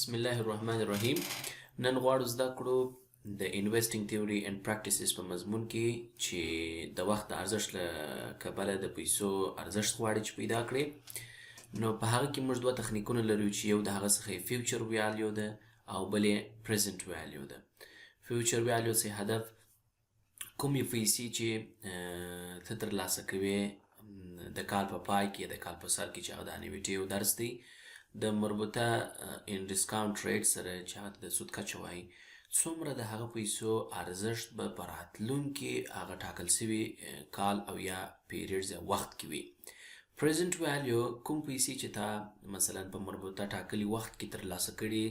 بسم الله الرحمن الرحیم. نن غواړو زده کړو د انویسټینګ تیوري اند پریکټیسز په مضمون کې چې د وخت د ارزښت له کبله د پیسو ارزښت غواړي چې پیدا کړي. نو په هغه کې موږ دوه تخنیکونه لرو چې یو د هغه څخه فیوچر ویلیو ده او بل یې پریزنټ ویلیو ده. فیوچر ویلیو څه هدف کومې پیسې چې ته ترلاسه کوې د کال په پای کې د کال په سر کې چې هغه د انویټي یو درس دی د مربوطه ان ډسکاونټ ریټ سره چې هغه د سود کچه وایي څومره د هغه پیسو ارزښت به په راتلونکي هغه ټاکل سوي کال او یا پیریډز یا وخت کې وي. پریزنټ ویلیو کوم پیسې چې تا مثلا په مربوطه ټاکلي وخت کې ترلاسه کړي،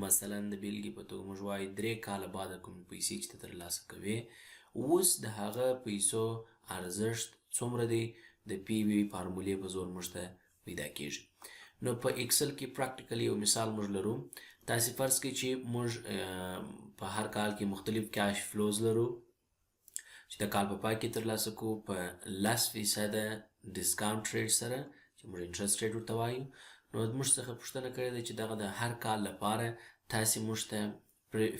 مثلا د بیلګې په توګه موږ وایو 3 کاله بعد کوم پیسې چې ته ترلاسه کوې، اوس د هغه پیسو ارزښت څومره دی د پی وی فارمولې په زور موږ ته پیدا کیږي. نو په ایکسل کې پریکټیکلی یو مثال موږ لرو. تاسې فرض کړئ چې موږ په هر کال کې مختلف کیش فلوز لرو چې د کال په پای کې ترلاسه کوو په 10% ډسکاونټ ریټ سره چې موږ انټرست ریټ ورته وایو. نو موږ څخه پوښتنه کړې ده چې دغه د هر کال لپاره تاسې موږ ته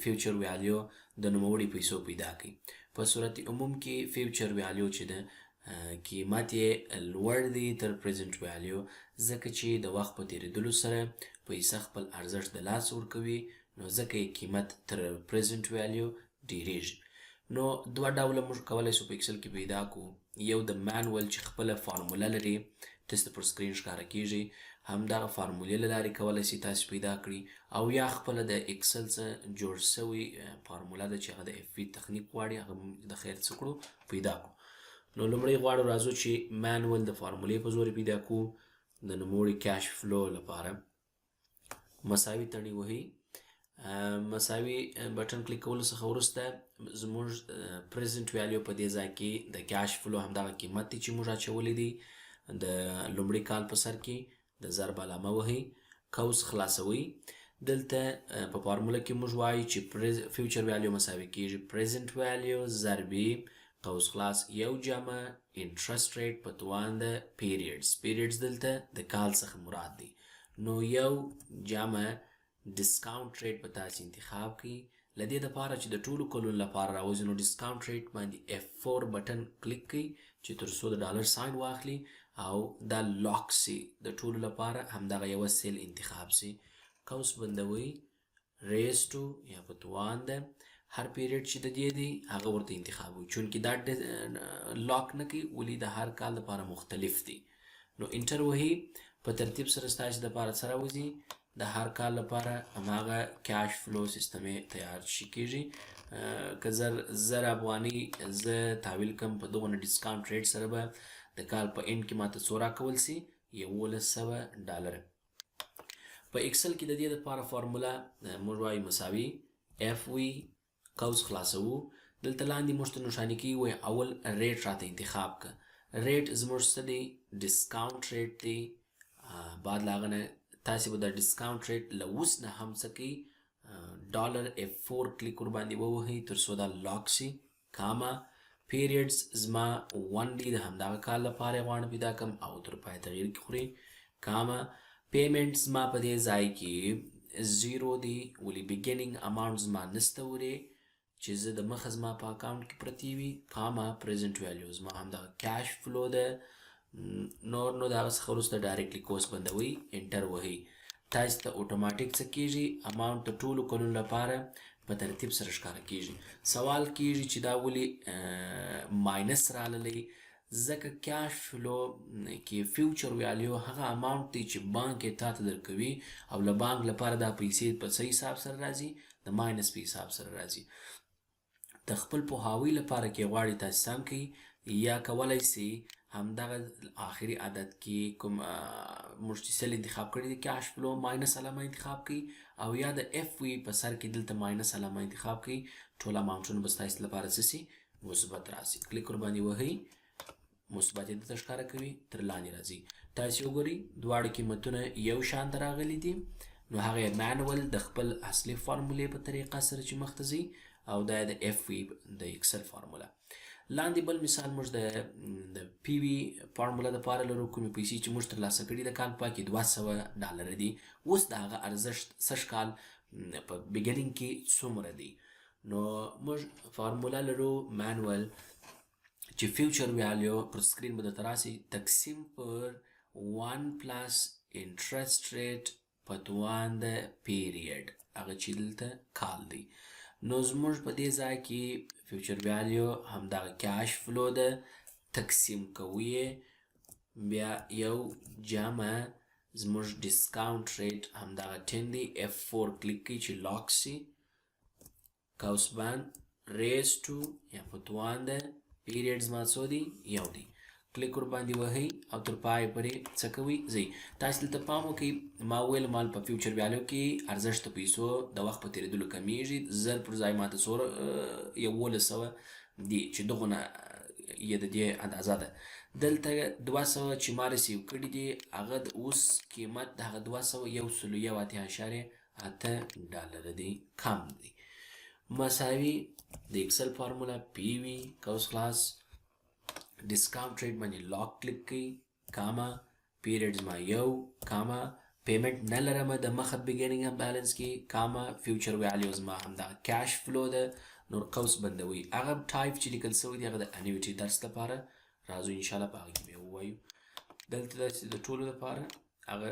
فیوچر ویلیو د نوموړي پیسو پیدا کړئ. په صورت عموم کې فیوچر ویلیو چې ده قیمت یې لوړ دی تر پریزنټ ویلیو، ځکه چې د وخت په تیریدلو سره پیسه خپل ارزښت د لاسه ورکوي، نو ځکه یې قیمت تر پریزنټ ویلیو ډیریږي. نو دوه ډوله موږ کولی شو په ایکسل کې پیدا کړو. یو د مانول چې خپله فارموله لري، تاسو پر سکرین ښکاره کیږي، همدغه فارمولې له لارې کولی شئ تاسو پیدا کړئ، او یا خپله د ایکسل څخه جوړ سوی فارموله ده چې هغه د اف وي تخنیک غواړي، هغه د خیر څه کړو پیدا کړو. نو لومړی غواړو راځو چې مانول د فارمولې په زور پیدا کړو. د نوموړي کیش فلو لپاره مساوي تڼۍ وهي، مساوي بټن کلیک کولو څخه وروسته زموږ پریزنټ ویلیو په دې ځای کې د کیش فلو همدغه قیمت دی چې موږ اچولی دی د لومړي کال په سر کې د ضرب علامه وهي، قوس خلاصوي. دلته په فارموله کې موږ وایو چې فیوچر ویلیو مساوي کیږي پریزنټ ویلیو ضربې قوس خلاص یو جمع انټرست ریټ په توان د پیریډز دلته د کال څخه مراد دی. نو یو جمع ډسکاونټ ریټ به تاسې انتخاب کړئ. له دې دپاره چې د ټولو کلونو لپاره راوځي نو ډسکاونټ ریټ باندې F4 بټن کلیک کړئ چې تر څو د ډالر ساین واخلي او دا لاک سي د ټولو لپاره همدغه یوه سیل انتخاب سي. قوس بندوي ریز ټو یا په توان ده هر پیریډ چې د دې دی هغه ورته انتخابوي، چونکې دا لاک نه کوي ولې د هر کال لپاره مختلف دی. نو انټر وهي، په ترتیب سره ستاسې دپاره څه راوځي د هر کال لپاره هماغه کیش فلو سیستم یې تیار شي کیږي. که زر افغانۍ زه تحویل کړم په دغونه ډسکاونټ ریټ سره به د کال په اینډ کې ماته څو راکول سي $1100. په ایکسل کې د دې دپاره فارموله موږ وایو مساوي اف وي قوس خلاصوو. دلته لاندې موږ ته نښاني کوي وایي اول ریټ راته انتخاب که. ریټ زموږ څه دی؟ ډسکاونټ ریټ دی. بعد له هغه نه تاسې به د ډسکاونټ ریټ له اوس نه هم څه کوئ ډالر F4 کلیک ورباندې ووهئ تر څو دا لاک شي. کاما پیریډز زما 1 دی، د همدغه کال لپاره یې غواړم پیدا کړم او تر پای تغییر کې خوري. کاما پیمنټ زما په دې ځای کې 0 دی، ولې بیګیننګ اماونټ زما نسته ورې چې زه د مخه زما په اکاونټ کې پرتې وي. کاما پریزنټ ویلیو زما همدغه کیش فلو ده. نور نو د هغه څخه وروسته ډایرکټلی کوس بندوي، انټر وهي. تاسې ته اتوماټیک څه کیږي اماونټ د ټولو کلونو لپاره په ترتیب سره ښکاره کیږي. سوال کیږي چې دا ولې ماینس راغلی؟ ځکه کیش فلو کې فیوچر ویلیو هغه اماونټ دی چې بانک یې تا ته درکوي او له بانک لپاره دا پیسې په څه حساب سره راځي؟ د ماینس په حساب سره راځي. د خپل پوهاوي لپاره کې غواړي تاسې سم کړئ، یا کولی سئ همدغه آخري عدد کې کوم موږ چې سل انتخاب کړی دی کیش فلو ماینس علامه انتخاب کړئ، او یا د اف وي په سر کې دلته ماینس علامه انتخاب کړئ. ټول اماونټونه به ستاسې لپاره څه سي؟ مثبت راسي. کلیک ورباندې وهئ، مثبت یې دلته ښکاره کوي، تر لاندې راځي. تاسې وګورئ دواړه قیمتونه یو شان ته راغلي دي. نو هغه یې مانول د خپل اصلي فارمولې په طریقه سره چې مخ ته ځي، او دا د اف وي د ایکسل فارموله. لاندې بل مثال موږ د پی وي فارموله دپاره لرو. کومې پیسې چې موږ ترلاسه کړي د کال په کې $200 دي. اوس د هغه ارزښت سږ کال په بګیننګ کې څومره دی؟ نو موږ فارموله لرو مانوال چې فیوچر ویلیو پر سکرین به درته راسي تقسیم پر 1 پلس انټرست ریټ په توان د پیریډ، هغه چې دلته کال دی. نو زموږ په دې ځای کې فیوچر ویلیو همدغه کیش فلو ده، تقسیم کوو یې بیا یو جمع زموږ ډسکاونټ ریټ همدغه 10 دی. F4 کلیک کړئ چې لاک سي، قوسبند ریز ټو یا په توان ده پیریډ زما څو دی؟ یو دی. کلیک ورباندې وهئ او تر پایه پورې څه کوئ ځئ. تاسو دلته پام وکئ، ما ویل مال په فیوچر ویلیو کې ارزښت د پیسو د وخت په تېرېدلو کمیږي. 1000 پر ځای ماته 1100 دي چې دغونه یې د دې اندازه ده. دلته 200 چې ما رسیو کړي دي هغه د اوس قیمت د هغه 201.8 دی، کم دی. مساوي د اکسل فارموله پی وي قوس خلاص ډسکاونټ ریټ باندې لاک کلیک کړئ، کاما پیریډ زما یو، کاما پیمنټ نه لرم د مخه بګیننګ بیلنس کې، کاما فیوچر ویلیو زما همدغه کیش فلو ده. نور قوس بندوي. هغه ټایپ چې لیکل سوی دی هغه د انویټي درس لپاره راځو انشاءالله په هغه کې به ووایو. دلته داسې د ټولو لپاره هغه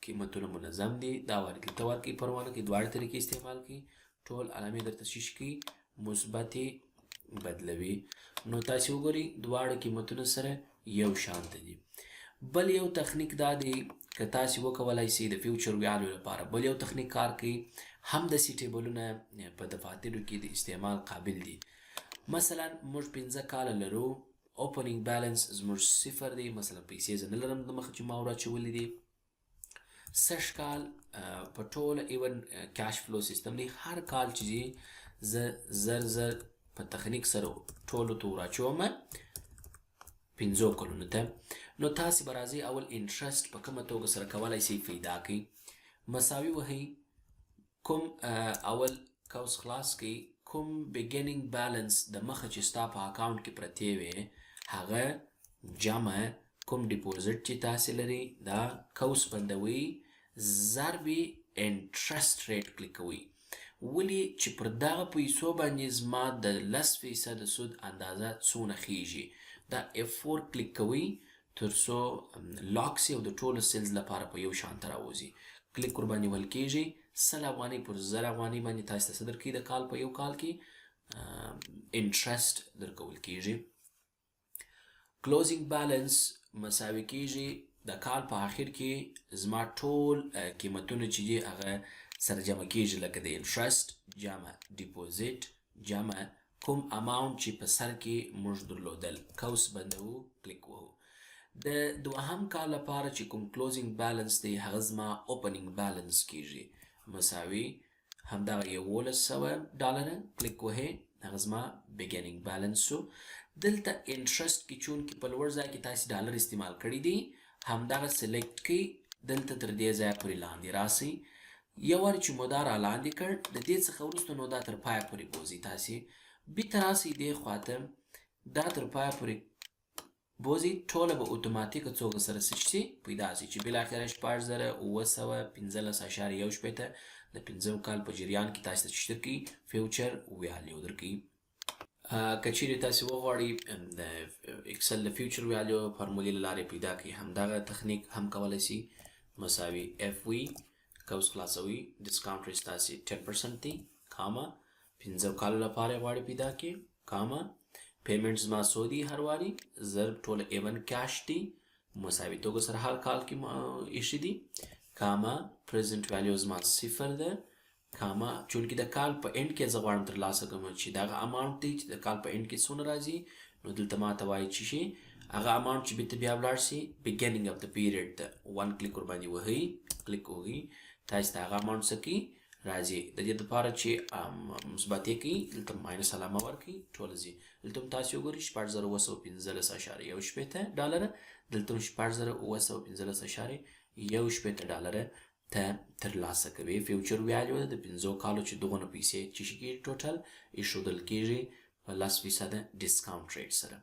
قیمتونه منظم دي. دا ورکړي ته ورکړي پروا نه کوي، دواړه طریقې استعمال کړي. ټول علامې درته شیش کړي مثبتې بدلوي. نو تاسې وګورئ دواړه قیمتونه سره یو شانته دي. بل یو تخنیک دا دی که تاسې وکولای سئ د فیوچر ویلیو لپاره بل یو تخنیک کار کوي، هم داسې ټیبلونه په دفاترو کې د استعمال قابل دي. مثلا موږ 15 کاله لرو، اوپننګ بیلنس زموږ 0 دی، مثلا پیسې زه نه لرم د مخه چې ما وراچولې دي. سږ کال په ټوله ایون کیش فلو سیستم دی، هر کال چې زه زر په تخنیک سره ټولو ته وراچوم 15 کلونو ته. نو تاسې به راځئ اول انټرست په کومه توګه سره کولی سئ پیدا کړئ. مساوي وهئ، کوم اول قوس خلاص کړئ، کوم بګیننګ بیلنس د مخه چې ستا په اکاونټ کې پرتې وې هغه جمع کوم ډیپوزیټ چې تاسې لرئ دا قوس بندوئ، ضرب انټرست ریټ کلیک کوئ. ولې چې پر دغه پیسو باندې زما د 10% سود اندازه څونه خیږي. دا F4 کلیک کوئ تر څو لاک سي او د ټولو سیلز لپاره په یو شان ته راوځي. کلیک ورباندې ول کېږي 100 افغانۍ پر 1000 افغانۍ باندې تاسو ته څه درکوي د کال په یو کال کې انټرست درکول کېږي. کلوزینګ بیلنس مساوي کېږي د کال په آخر کې زما ټول قیمتونه چې دي هغه سره جمع کېږي، لکه د انټرست جمع ډیپوزیټ جمع کوم اماونټ چې په سر کې موږ درلودل. قوس بندوو، کلیک وهو. د دوهم کال لپاره چې کوم کلوزینګ بیلنس دی هغه زما اوپننګ بیلنس کېږي، مساوي همدغه $1100 کلیک وهئ، هغه زما بګیننګ بیلنس شو. دلته انټرست کې چون کې په لوړ ځای کې تاسې ډالر استعمال کړي دي همدغه سلیکټ کړئ، دلته تر دې ځایه پورې لاندې راسئ. یو وار چې مو دا را لاندې کړ د دې څخه وروسته نو دا تر پایه پورې بوځئ، تاسې بیرته راسئ دې خواته، دا تر پایه پورې بوځئ، ټوله به اتوماتیکه توګه سره څه شي پیدا شي چې بالاخره 6915.1 د 15 کال په جریان کې تاسو ته چې درکوي فیوچر ویلیو درکوي. که چیرې تاسې وغواړئ د اکسل د فیوچر ویلیو فارمولې له لارې پیدا کړئ همدغه تخنیک هم کولی شي. مساوي FV قوس خلاصوي، ډسکاونټ ریټ تاسې 10% دی، کاما 15 کالو لپاره غواړئ پیدا کړئ، کاما پیمنټ زما څو دي هر واري ضرب ټوله ایون کیش دي، مساوي توګه سره هر کال کې ایښي دي، کاما پریزنټ ویلیو زما 0 ده، کاما چونکې د کال په اینډ کې زه غواړم ترلاسه کړم چې دغه اماونټ دی چې د کال په اینډ کې څونه راځي، نو دلته ماته وایي چې شي هغه اماونټ چې بیرته بیا ولاړ شي بګیننګ اف د پیریډ ده. 1 کلیک ورباندې وهئ، کلیک وهئ، تاسو ته هغه اماونټ څه کوي راځي. د دې لپاره چې مثبت یې کوي دلته ماینس علامه ورکړئ، ټوله ځي. دلته هم تاسو وګورئ 6915.1 دلته هم 6915.1 ته ترلاسه کوي. فیوچر ویلیو د 15 کالو چې دغونه پیسې چې شي کېږي ټوټل ایښودل کېږي په 10% ډیسکاونټ ریټ سره.